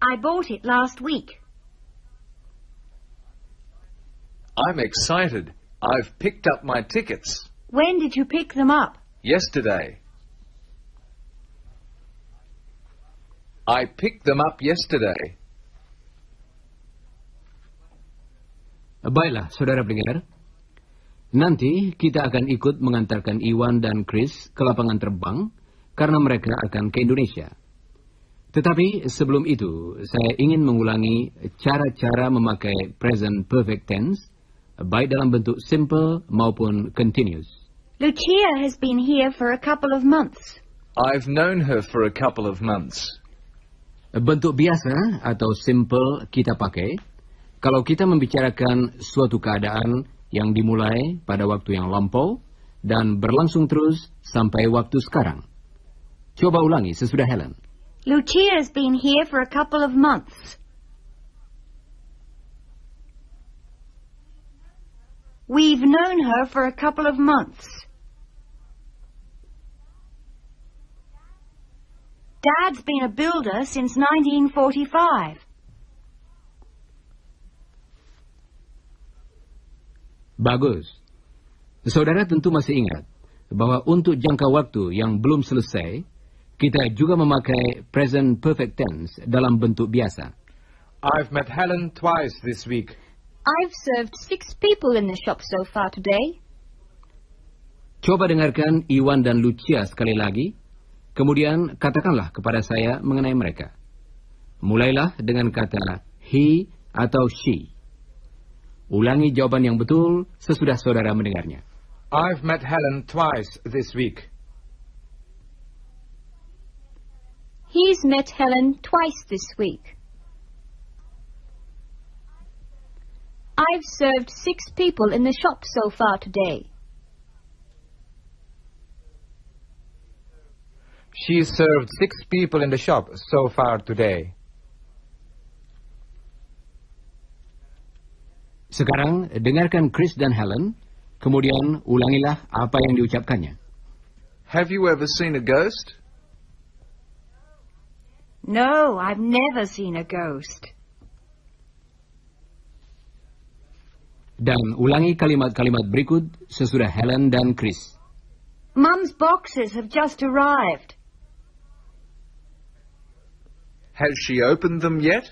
I bought it last week. I'm excited. I've picked up my tickets. When did you pick them up? Yesterday. I picked them up yesterday. Baiklah, saudara pendengar. Nanti kita akan ikut mengantarkan Iwan dan Chris ke lapangan terbang karena mereka akan ke Indonesia. Tetapi sebelum itu, saya ingin mengulangi cara-cara memakai present perfect tense, baik dalam bentuk simple maupun continuous. Lucia has been here for a couple of months. I've known her for a couple of months. Bentuk biasa atau simple kita pakai kalau kita membicarakan suatu keadaan yang dimulai pada waktu yang lampau dan berlangsung terus sampai waktu sekarang. Coba ulangi sesudah Helen. Lucia's been here for a couple of months. We've known her for a couple of months. Dad's been a builder since 1945. Bagus. Saudara tentu masih ingat bahwa untuk jangka waktu yang belum selesai, kita juga memakai present perfect tense dalam bentuk biasa. I've met Helen twice this week. I've served 6 people in the shop so far today. Coba dengarkan Iwan dan Lucia sekali lagi, kemudian katakanlah kepada saya mengenai mereka. Mulailah dengan kata he atau she. Ulangi jawaban yang betul sesudah saudara mendengarnya. I've met Helen twice this week. He's met Helen twice this week. I've served 6 people in the shop so far today. She's served 6 people in the shop so far today. Sekarang dengarkan Chris dan Helen, kemudian ulangilah apa yang diucapkannya. Have you ever seen a ghost? No, I've never seen a ghost. Dan ulangi kalimat-kalimat berikut sesudah Helen dan Chris. Mum's boxes have just arrived. Has she opened them yet?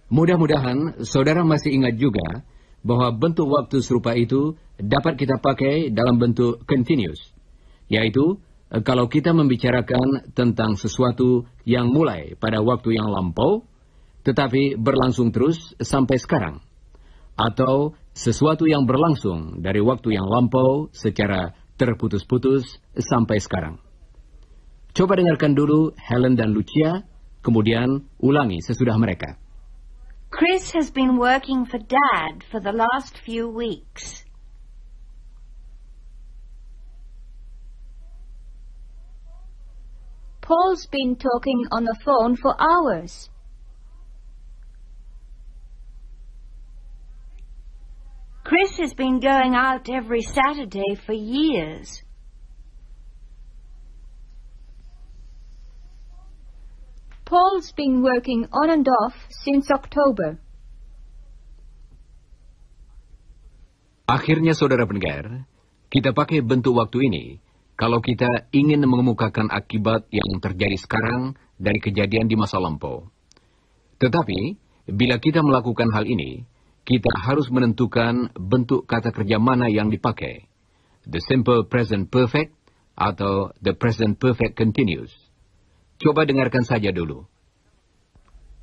Mudah-mudahan saudara masih ingat juga bahwa bentuk waktu serupa itu dapat kita pakai dalam bentuk continuous, yaitu kalau kita membicarakan tentang sesuatu yang mulai pada waktu yang lampau, tetapi berlangsung terus sampai sekarang, atau sesuatu yang berlangsung dari waktu yang lampau secara terputus-putus sampai sekarang. Coba dengarkan dulu Helen dan Lucia, kemudian ulangi sesudah mereka. Chris has been working for Dad for the last few weeks. Paul's been talking on the phone for hours. Chris has been going out every Saturday for years. Paul's been working on and off since October. Akhirnya saudara pendengar, kita pakai bentuk waktu ini kalau kita ingin mengemukakan akibat yang terjadi sekarang dari kejadian di masa lampau. Tetapi, bila kita melakukan hal ini, kita harus menentukan bentuk kata kerja mana yang dipakai. The simple present perfect atau the present perfect continuous. Coba dengarkan saja dulu.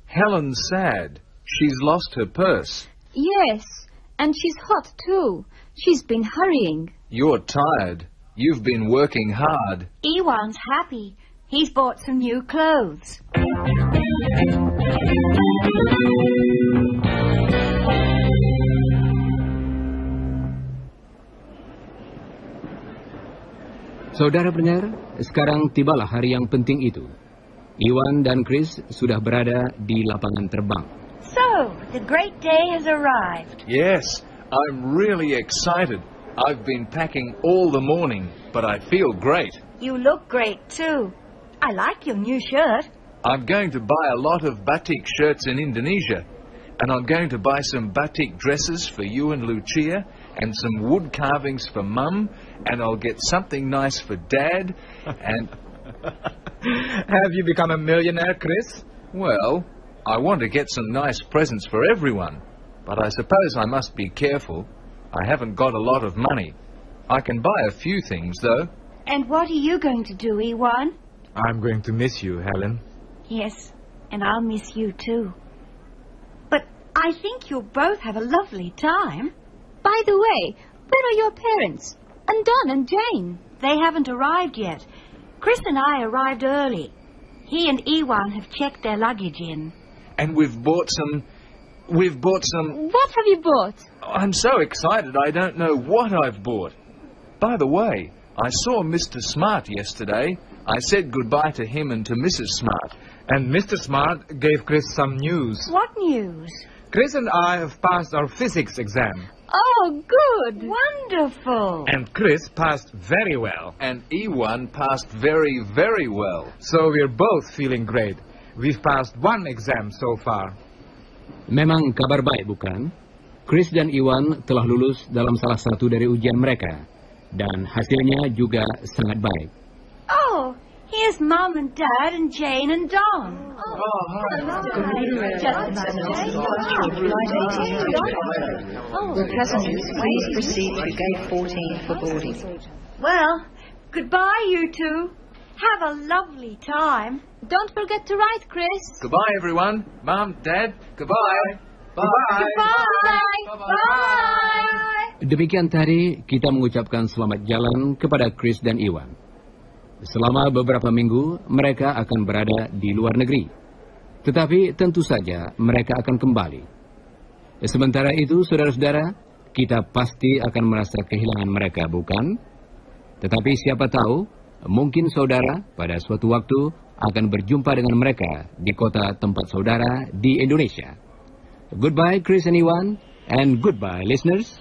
Helen's sad. She's lost her purse. Yes, and she's hot too. She's been hurrying. You're tired. You've been working hard. Iwan's happy. He's bought some new clothes. Saudara pendengar, sekarang tibalah hari yang penting itu. Iwan dan Chris sudah berada di lapangan terbang. So, the great day has arrived. Yes, I'm really excited. I've been packing all the morning, but I feel great. You look great too. I like your new shirt. I'm going to buy a lot of batik shirts in Indonesia. And I'm going to buy some batik dresses for you and Lucia, and some wood carvings for Mum, and I'll get something nice for Dad, and... Have you become a millionaire, Chris? Well, I want to get some nice presents for everyone, but I suppose I must be careful. I haven't got a lot of money. I can buy a few things, though. And what are you going to do, Iwan? I'm going to miss you, Helen. Yes, and I'll miss you too. But I think you'll both have a lovely time. By the way, where are your parents? And Don and Jane? They haven't arrived yet. Chris and I arrived early. He and Iwan have checked their luggage in. And we've bought some... What have you bought? I'm so excited I don't know what I've bought. By the way, I saw Mr. Smart yesterday. I said goodbye to him and to Mrs. Smart. And Mr. Smart gave Chris some news. What news? Chris and I have passed our physics exam. Oh, good. Wonderful. And Chris passed very well. And Iwan passed very, very well. So we're both feeling great. We've passed one exam so far. Memang kabar baik, bukan? Chris dan Iwan telah lulus dalam salah satu dari ujian mereka. Dan hasilnya juga sangat baik. Oh, here's Mum and Dad and Jane and Don. Will passengers please proceed to gate 14 for boarding? Well, goodbye, you two. Have a lovely time. Don't forget to write, Chris. Goodbye, everyone. Mum, Dad, goodbye. Bye. Bye. Bye. Demikian tadi kita mengucapkan selamat jalan kepada Chris dan Iwan. Selama beberapa minggu, mereka akan berada di luar negeri. Tetapi tentu saja mereka akan kembali. Sementara itu, saudara-saudara, kita pasti akan merasa kehilangan mereka, bukan? Tetapi siapa tahu, mungkin saudara pada suatu waktu akan berjumpa dengan mereka di kota tempat saudara di Indonesia. Goodbye, Chris and Iwan, and goodbye, listeners.